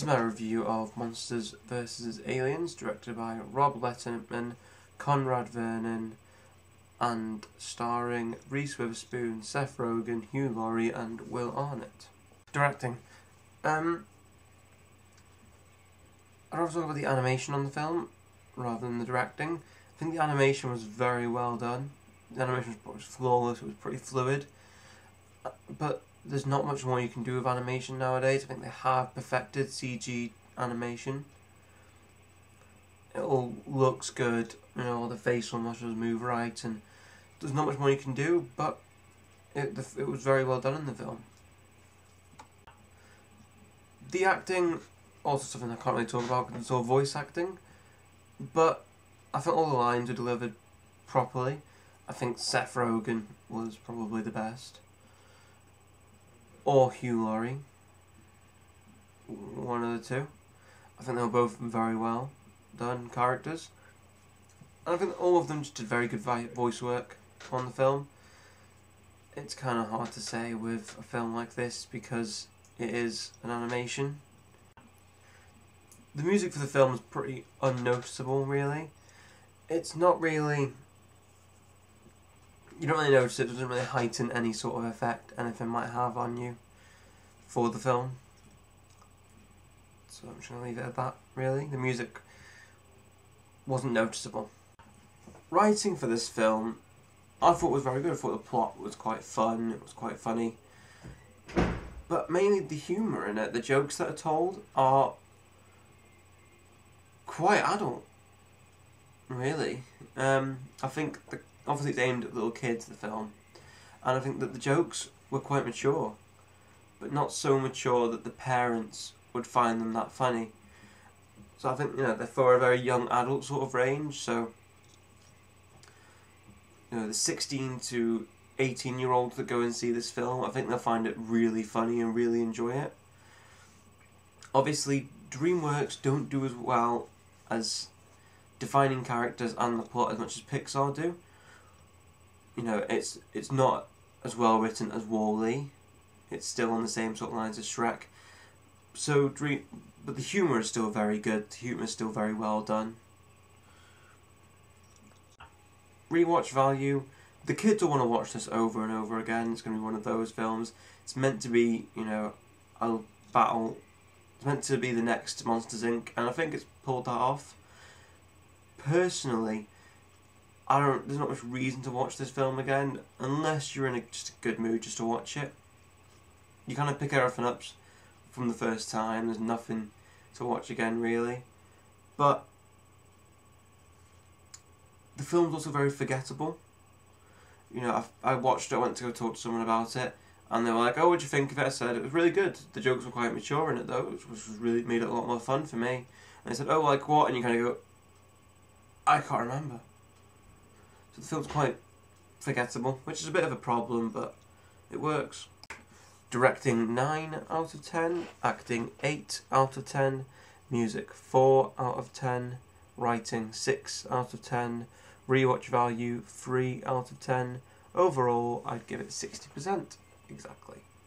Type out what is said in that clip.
my review of Monsters vs. Aliens, directed by Rob Letterman, Conrad Vernon, and starring Reese Witherspoon, Seth Rogen, Hugh Laurie, and Will Arnett. Directing. I'd rather talk about the animation on the film rather than the directing. I think the animation was very well done. The animation was flawless, it was pretty fluid. But there's not much more you can do with animation nowadays. I think they have perfected CG animation. It all looks good, you know, all the facial muscles move right, and there's not much more you can do, but it was very well done in the film. The acting, also something I can't really talk about because it's all voice acting, but I think all the lines were delivered properly. I think Seth Rogen was probably the best. Or Hugh Laurie. One of the two. I think they were both very well done characters. And I think all of them just did very good voice work on the film. It's kind of hard to say with a film like this because it is an animation. The music for the film is pretty unnoticeable, really. It's not really... You don't really notice it, it doesn't really heighten any sort of effect anything might have on you for the film. So I'm just going to leave it at that, really. The music wasn't noticeable. Writing for this film, I thought was very good. I thought the plot was quite fun, it was quite funny. But mainly the humour in it, the jokes that are told are quite adult, really. I think obviously it's aimed at little kids, the film, and I think that the jokes were quite mature, but not so mature that the parents would find them that funny. So I think, you know, they're for a very young adult sort of range, so, you know, the 16 to 18-year-olds that go and see this film, I think they'll find it really funny and really enjoy it. Obviously, DreamWorks don't do as well as defining characters and the plot as much as Pixar do. You know, it's not as well written as WALL-E. It's still on the same sort of lines as Shrek. So, but the humour is still very good. The humour is still very well done. Rewatch value. The kids will want to watch this over and over again. It's going to be one of those films. It's meant to be, you know, a battle. It's meant to be the next Monsters Inc. And I think it's pulled that off. Personally, there's not much reason to watch this film again, unless you're in just a good mood just to watch it. You kind of pick everything up from the first time, there's nothing to watch again really. But the film's also very forgettable. You know, I watched it, I went to go talk to someone about it, and they were like, oh, what'd you think of it? I said, it was really good. The jokes were quite mature in it though, which was really made it a lot more fun for me. And they said, oh, like what? And you kind of go, I can't remember. So the film's quite forgettable, which is a bit of a problem, but it works. Directing 9 out of 10, acting 8 out of 10, music 4 out of 10, writing 6 out of 10, rewatch value 3 out of 10. Overall, I'd give it 60%, exactly.